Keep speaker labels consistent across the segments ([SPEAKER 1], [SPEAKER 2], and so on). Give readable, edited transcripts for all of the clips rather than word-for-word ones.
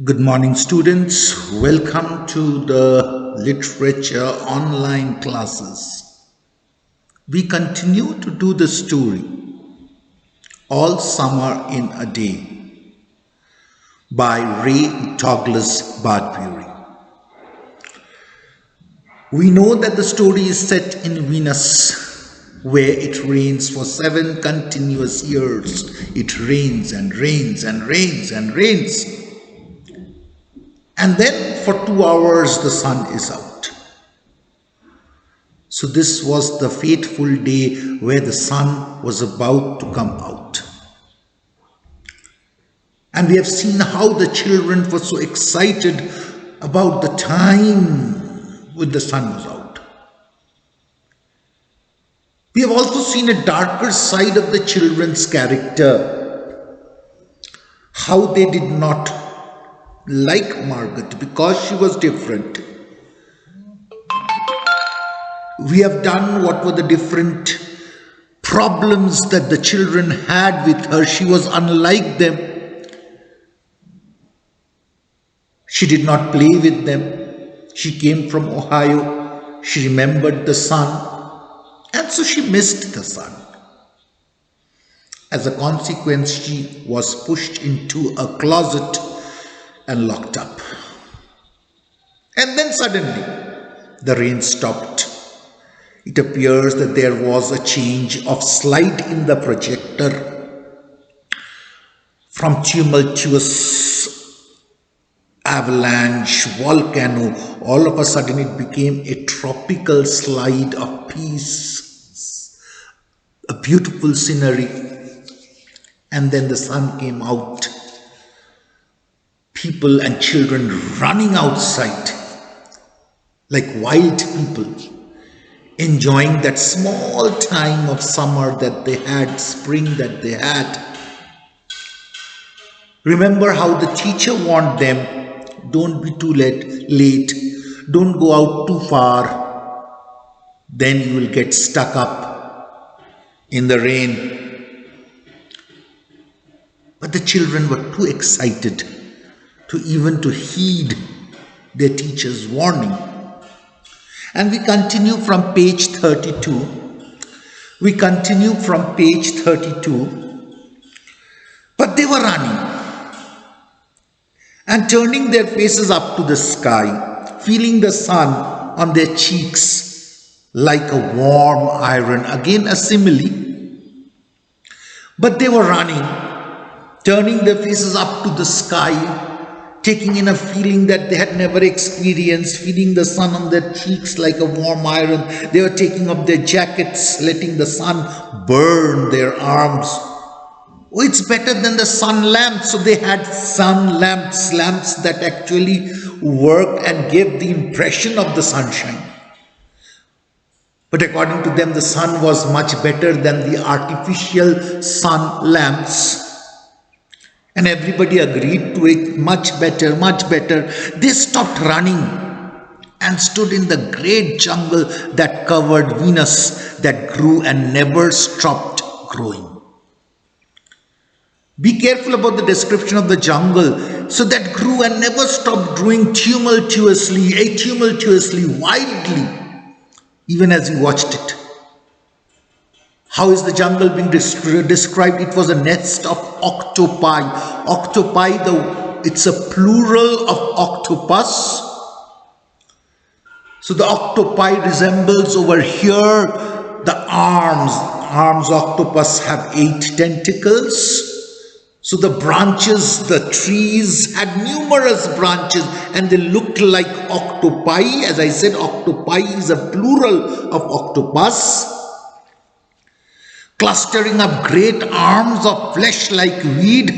[SPEAKER 1] Good morning, students. Welcome to the literature online classes. We continue to do the story All Summer in a Day by Ray Douglas Bradbury. We know that the story is set in Venus, where it rains for 7 continuous years. It rains and rains and rains and rains. And then for 2 hours the sun is out. So this was the fateful day where the sun was about to come out. And we have seen how the children were so excited about the time when the sun was out. We have also seen a darker side of the children's character, how they did not like Margaret because she was different. We have done what were the different problems that the children had with her. She was unlike them. She did not play with them. She came from Ohio. She remembered the sun, and so she missed the sun. As a consequence, she was pushed into a closet and locked up. And then suddenly the rain stopped. It appears that there was a change of slide in the projector from tumultuous avalanche, volcano. All of a sudden it became a tropical slide of peace, a beautiful scenery. And then the sun came out. People and children running outside like wild people, enjoying that small time of summer that they had, spring that they had. Remember how the teacher warned them, don't be too late, don't go out too far, then you will get stuck up in the rain. But the children were too excited to heed their teacher's warning. And we continue from page 32. But they were running and turning their faces up to the sky, feeling the sun on their cheeks like a warm iron. Again, a simile. But they were running, turning their faces up to the sky, taking in a feeling that they had never experienced, feeling the sun on their cheeks like a warm iron. They were taking off their jackets, letting the sun burn their arms. Oh, it's better than the sun lamps. So they had sun lamps that actually worked and gave the impression of the sunshine. But according to them, the sun was much better than the artificial sun lamps. And everybody agreed to it, much better. They stopped running and stood in the great jungle that covered Venus, that grew and never stopped growing. Be careful about the description of the jungle. So that grew and never stopped growing tumultuously, wildly, even as you watched it. How is the jungle being described? It was a nest of octopi. It's a plural of octopus. So the octopi resembles over here the arms. Octopus have 8 tentacles. So the branches, the trees had numerous branches and they looked like octopi. As I said, octopi is a plural of octopus. Clustering up great arms of flesh like weed,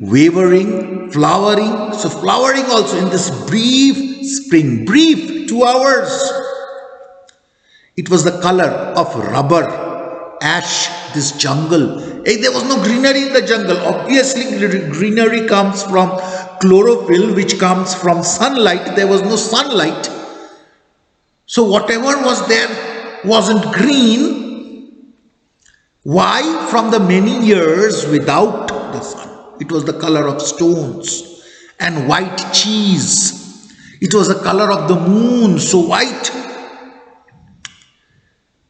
[SPEAKER 1] wavering, flowering. So flowering also in this brief spring, 2 hours. It was the color of rubber, ash, this jungle. There was no greenery in the jungle. Obviously, greenery comes from chlorophyll, which comes from sunlight. There was no sunlight. So whatever was there wasn't green. Why? From the many years without the sun. It was the color of stones. and white cheese. It was the color of the moon, so white.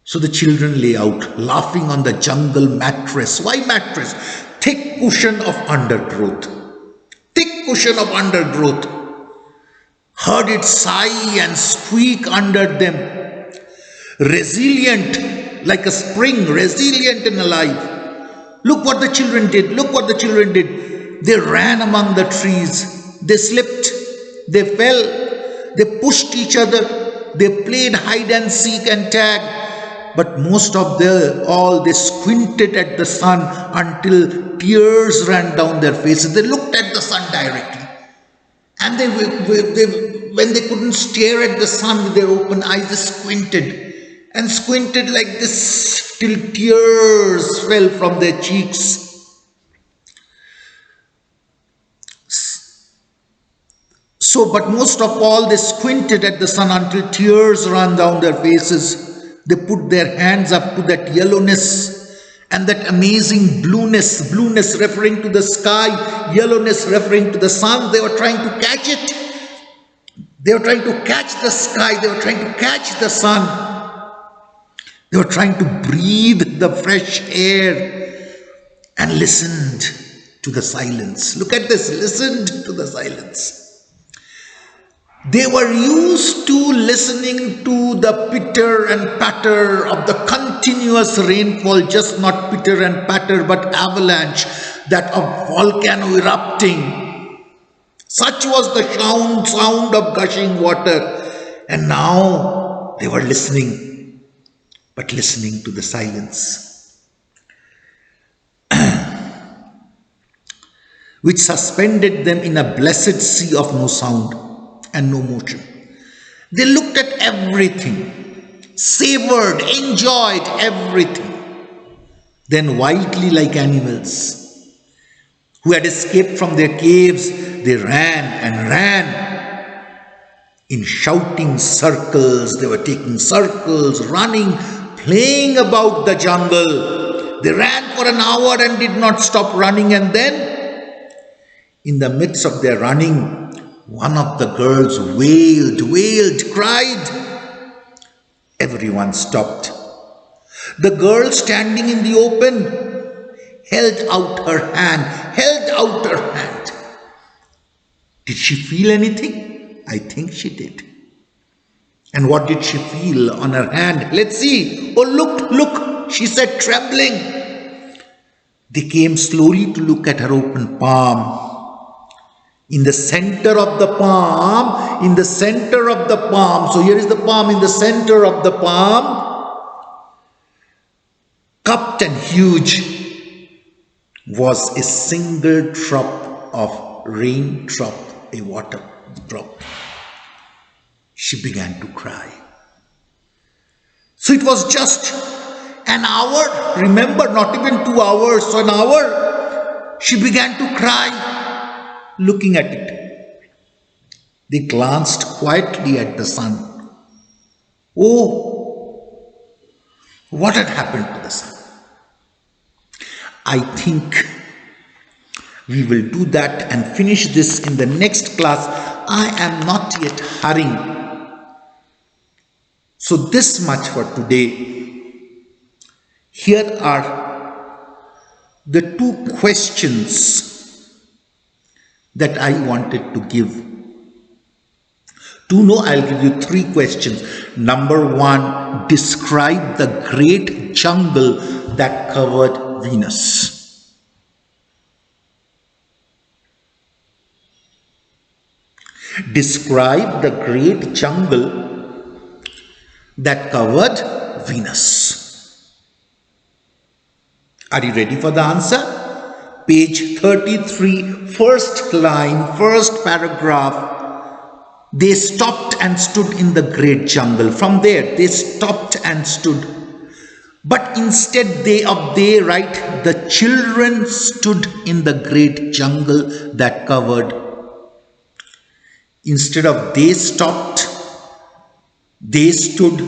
[SPEAKER 1] So the children lay out, laughing on the jungle mattress. Why mattress? Thick cushion of undergrowth. Thick cushion of undergrowth. Heard it sigh and squeak under them. Resilient like a spring, resilient and alive. Look what the children did. Look what the children did. They ran among the trees. They slipped. They fell. They pushed each other. They played hide and seek and tag. But most of all, they squinted at the sun until tears ran down their faces. They looked at the sun directly. And when they couldn't stare at the sun with their open eyes, they squinted. And squinted like this till tears fell from their cheeks. So, but most of all, they squinted at the sun until tears ran down their faces. They put their hands up to that yellowness and that amazing blueness referring to the sky, yellowness referring to the sun. They were trying to catch it. They were trying to catch the sky. They were trying to catch the sun. They were trying to breathe the fresh air and listened to the silence. Look at this, listened to the silence. They were used to listening to the pitter and patter of the continuous rainfall, just not pitter and patter, but avalanche, that of volcano erupting. Such was the sound of gushing water. And now they were listening, but listening to the silence, which suspended them in a blessed sea of no sound and no motion. They looked at everything, savored, enjoyed everything. Then wildly like animals who had escaped from their caves, they ran and ran in shouting circles. They were taking circles, running, playing about the jungle. They ran for an hour and did not stop running. And then in the midst of their running, one of the girls wailed, cried. Everyone stopped. The girl, standing in the open, held out her hand. Did she feel anything? I think she did. And what did she feel on her hand? Let's see. Oh, look, she said, trembling. They came slowly to look at her open palm. In the center of the palm, so here is the palm, in the center of the palm, cupped and huge, was a single drop of raindrop, a water drop. She began to cry. So it was just an hour, remember, not even 2 hours, so an hour, she began to cry. Looking at it, they glanced quietly at the sun. Oh, what had happened to the sun? I think we will do that and finish this in the next class. I am not yet hurrying. So this much for today. Here are the 2 questions that I wanted to give. To know, I'll give you 3 questions. Number 1, describe the great jungle that covered Venus. Describe the great jungle that covered Venus. Are you ready for the answer? Page 33, first line, first paragraph. They stopped and stood in the great jungle. From there, they stopped and stood. But instead they write, the children stood in the great jungle that covered. Instead of they stopped, they stood,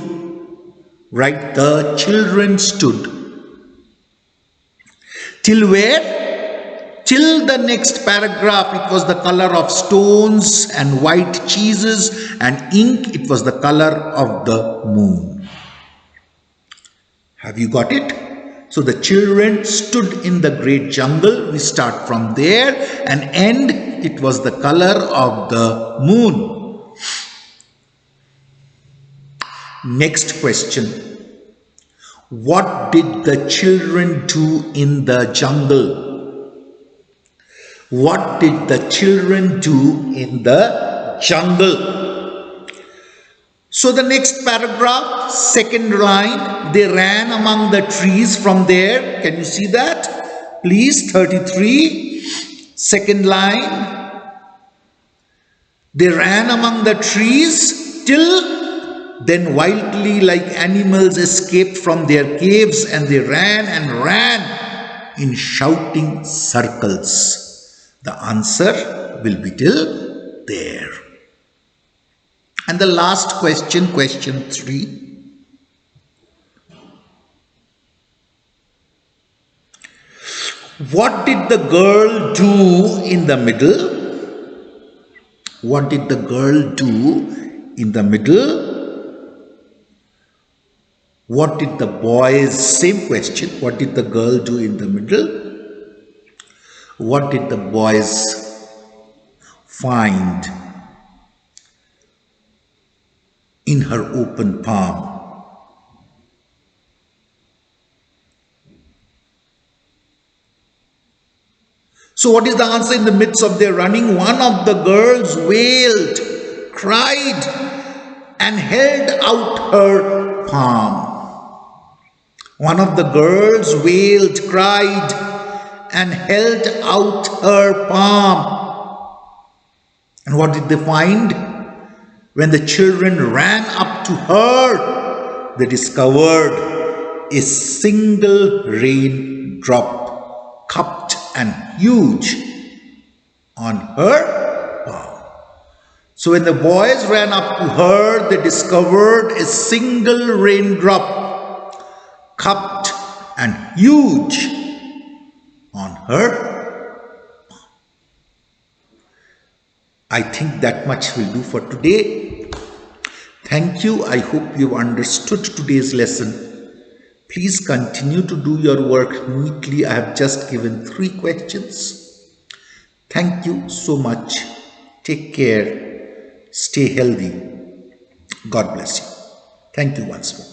[SPEAKER 1] right? The children stood. Till where? Till the next paragraph, it was the color of stones and white cheeses, and ink, it was the color of the moon. Have you got it? So the children stood in the great jungle. We start from there and end. It was the color of the moon. Next question. What did the children do in the jungle? What did the children do in the jungle? So the next paragraph, second line, they ran among the trees from there. Can you see that? Please, 33, second line. They ran among the trees till then wildly like animals escaped from their caves, and they ran and ran in shouting circles. The answer will be till there. And the last question, question 3. What did the girl do in the middle? What did the girl do in the middle? What did the boys, same question, what did the girl do in the middle? What did the boys find in her open palm? So what is the answer? In the midst of their running, one of the girls wailed, cried, and held out her palm. One of the girls wailed, cried, and held out her palm. And what did they find? When the children ran up to her, they discovered a single raindrop, cupped and huge, on her palm. So when the boys ran up to her, they discovered a single raindrop, cupped and huge, on her palm. I think that much will do for today. Thank you. I hope you understood today's lesson. Please continue to do your work neatly. I have just given 3 questions. Thank you so much. Take care. Stay healthy. God bless you. Thank you once more.